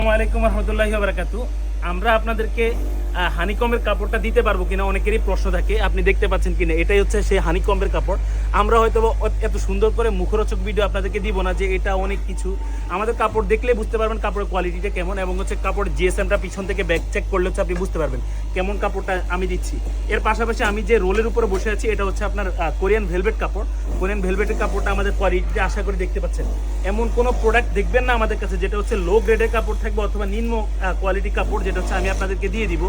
আসসালামু আলাইকুম রহমতুল্লাহি ওয়া বারাকাতুহু। আমরা আপনাদেরকে হানিকমের কাপড়টা দিতে পারবো কিনা অনেকেরই প্রশ্ন থাকে। আপনি দেখতে পাচ্ছেন কিনা, এটাই হচ্ছে সেই হানিকমের কাপড়। আমরা হয়তো এত সুন্দর করে মুখরোচক ভিডিও আপনাদেরকে দিব না, যে এটা অনেক কিছু। আমাদের কাপড় দেখলে বুঝতে পারবেন কাপড়ের কোয়ালিটিটা কেমন, এবং হচ্ছে কাপড়ের জিএসএমটা পিছন থেকে ব্যাক চেক করলে হচ্ছে আপনি বুঝতে পারবেন কেমন কাপড়টা আমি দিচ্ছি। এর পাশাপাশি আমি যে রোলের উপরে বসে আছি, এটা হচ্ছে আপনার কোরিয়ান ভেলভেট কাপড়। কোরিয়ান ভেলভেটের কাপড়টা আমাদের কোয়ালিটিটা আশা করি দেখতে পাচ্ছেন। এমন কোনো প্রোডাক্ট দেখবেন না আমাদের কাছে যেটা হচ্ছে লো গ্রেডের কাপড় থাকবে অথবা নিম্ন কোয়ালিটি কাপড়, যেটা হচ্ছে আমি আপনাদেরকে দিয়ে দিব।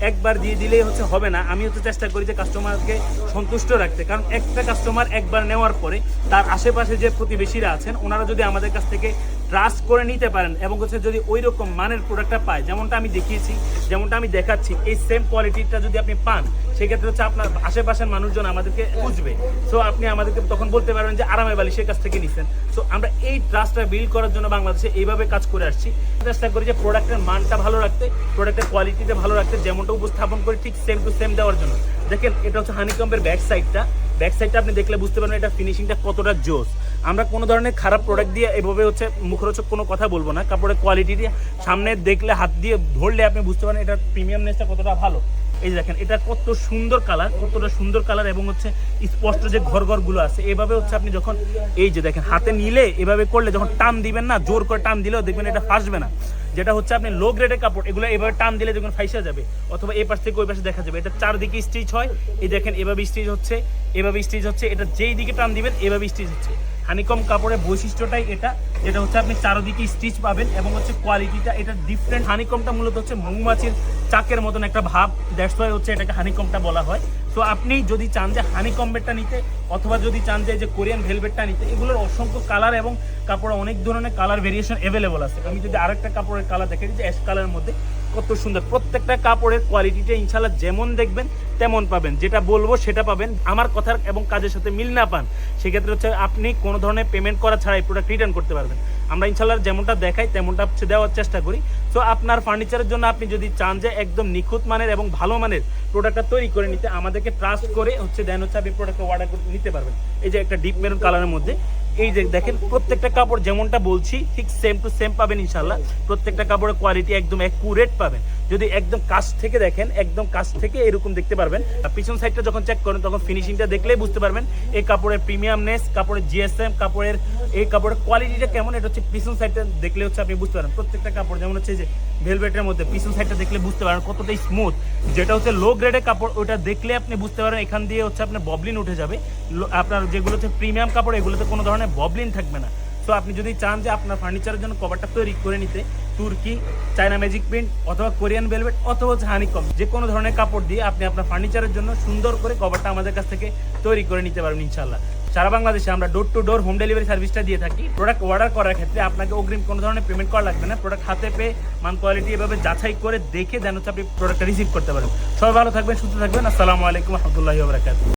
একবার দিয়ে দিলেই হচ্ছে হবে না। আমি হচ্ছে চেষ্টা করি যে কাস্টমারকে সন্তুষ্ট রাখতে, কারণ একটা কাস্টমার একবার নেওয়ার পরে তার আশেপাশে যে প্রতিবেশীরা আছেন ওনারা যদি আমাদের কাছ থেকে ট্রাস্ট করে নিতে পারেন এবং হচ্ছে যদি ওই রকম মানের প্রোডাক্টটা পায়, যেমনটা আমি দেখিয়েছি, যেমনটা আমি দেখাচ্ছি, এই সেম কোয়ালিটিটা যদি আপনি পান, সেক্ষেত্রে হচ্ছে আপনার আশেপাশের মানুষজন আমাদেরকে বুঝবে। সো আপনি আমাদেরকে তখন বলতে পারবেন যে আরামে বালিশের কাছ থেকে নিছেন। সো আমরা এই ট্রাস্টটা বিল্ড করার জন্য বাংলাদেশে এইভাবে কাজ করে আসছি। চেষ্টা করি যে প্রোডাক্টের মানটা ভালো রাখতে, প্রোডাক্টের কোয়ালিটিটা ভালো রাখতে, যেমনটা উপস্থাপন করি ঠিক সেম টু সেম দেওয়ার জন্য। দেখেন, এটা হচ্ছে হানিকম্বের ব্যাক সাইডটা। ব্যাক সাইডটা আপনি দেখলে বুঝতে পারবেন এটা ফিনিশিংটা কতটা জোস। আমরা কোনো ধরনের খারাপ প্রোডাক্ট দিয়ে এভাবে হচ্ছে মুখরোচক কোনো কথা বলবো না। কাপড়ের কোয়ালিটি দিয়ে সামনে দেখলে, হাত দিয়ে ধরলে আপনি বুঝতে পারেন এটার প্রিমিয়ামনেসটা কতটা ভালো। এই যে দেখেন, এটা কত সুন্দর কালার, কতটা সুন্দর কালার, এবং হচ্ছে স্পষ্ট যে ঘরগুলো আছে, এভাবে হচ্ছে আপনি যখন এই যে দেখেন হাতে নিলে এভাবে করলে যখন টান দিবেন না, জোর করে টান দিলেও দেখবেন এটা ফাঁসবে না। যেটা হচ্ছে আপনি লো গ্রেডের কাপড়, এগুলো এভাবে টান দিলে যখন ফাইসা যাবে অথবা এই পাশ থেকে ওই পাশে দেখা যাবে। এটা চারদিকে স্টিচ হয়, এই দেখেন এভাবে স্টিচ হচ্ছে, এভাবে স্টিচ হচ্ছে। এটা যেই দিকে টান দিবেন এভাবে স্টিচ হচ্ছে। হানিকম কাপড়ের বৈশিষ্ট্যটাই এটা, যেটা হচ্ছে আপনি চারদিকে স্টিচ পাবেন এবং হচ্ছে কোয়ালিটিটা এটা ডিফারেন্ট। হানিকমটা মূলত হচ্ছে মৌমাছির চাকের মতন একটা ভাব, দ্যাটস ওয়াই হচ্ছে এটাকে হানিকমটা বলা হয়। সো আপনি যদি চান যে হানিকম্বেরটা নিতে, অথবা যদি চান যে কোরিয়ান ভেলভেটটা নিতে, এগুলোর অসংখ্য কালার এবং কাপড়ে অনেক ধরনের কালার ভেরিয়েশন অ্যাভেলেবল আছে। আমি যদি আরেকটা কাপড়ের কালার দেখে যে অ্যাশ কালারের মধ্যে কত সুন্দর, প্রত্যেকটা কাপড়ের কোয়ালিটিটা ইনশাল্লাহ যেমন দেখবেন তেমন পাবেন। যেটা বলবো সেটা পাবেন। আমার কথার এবং কাজের সাথে মিল না পান, সেক্ষেত্রে হচ্ছে আপনি কোনো ধরনের পেমেন্ট করা ছাড়াই প্রোডাক্ট রিটার্ন করতে পারবেন। আমরা ইনশাল্লাহ যেমনটা দেখাই তেমনটা হচ্ছে দেওয়ার চেষ্টা করি। সো আপনার ফার্নিচারের জন্য আপনি যদি চান যে একদম নিখুঁত মানের এবং ভালো মানের প্রোডাক্টটা তৈরি করে নিতে, আমাদেরকে ট্রাস্ট করে হচ্ছে দেন হচ্ছে আপনি প্রোডাক্টটা অর্ডার করে নিতে পারবেন। এই যে একটা ডিপ মেরুন কালারের মধ্যে, এই যে দেখেন প্রত্যেকটা কাপড় যেমনটা বলছি ঠিক সেম টু সেম পাবেন ইনশাল্লাহ। প্রত্যেকটা কাপড়ের কোয়ালিটি একদম অ্যাকুরেট পাবেন। যদি একদম কাছ থেকে দেখেন, একদম কাছ থেকে এরকম দেখতে পারবেন। পিছন সাইডটা যখন চেক করেন তখন ফিনিশিংটা দেখলেই বুঝতে পারবেন এই কাপড়ের প্রিমিয়ামনেস, কাপড়ের জিএসএম, কাপড়ের এই কাপড়ের কোয়ালিটিটা কেমন। এটা হচ্ছে পিছন সাইডটা দেখলে হচ্ছে আপনি বুঝতে পারবেন। প্রত্যেকটা কাপড় যেমন হচ্ছে যে ভেলভেটের মধ্যে পিছন সাইডটা দেখলে বুঝতে পারেন কতটাই স্মুথ। যেটা হচ্ছে লো গ্রেডের কাপড়, ওটা দেখলে আপনি বুঝতে পারেন এখান দিয়ে হচ্ছে আপনার ববলিন উঠে যাবে। আপনার যেগুলো হচ্ছে প্রিমিয়াম কাপড়, এগুলোতে কোনো ধরনের ববলিন থাকবে না। সো আপনি যদি চান যে আপনার ফার্নিচারের জন্য কভারটা তৈরি করে নিতে, তুর্কি, চায়না ম্যাজিক প্রিন্ট অথবা কোরিয়ান ভেলভেট অথবা হচ্ছে হানিকম, যে কোনো ধরনের কাপড় দিয়ে আপনি আপনার ফার্নিচারের জন্য সুন্দর করে কভারটা আমাদের কাছ থেকে তৈরি করে নিতে পারবেন ইনশাল্লাহ। সারা বাংলাদেশে আমরা door to door home delivery সার্ভিসটা দিয়ে থাকি। প্রোডাক্ট অর্ডার করার ক্ষেত্রে আপনাকে অগ্রিম কোনো ধরনের পেমেন্ট করা লাগবে না। প্রোডাক্ট হাতে পেয়ে মান কোয়ালিটি এভাবে যাচাই করে দেখে দেন হচ্ছে আপনি প্রোডাক্টটা রিসিভ করতে পারেন। সবাই ভালো থাকবেন, সুস্থ থাকবেন। আসসালামু আলাইকুম রহমতুল্লাহি ওয়া বারাকাতুহু।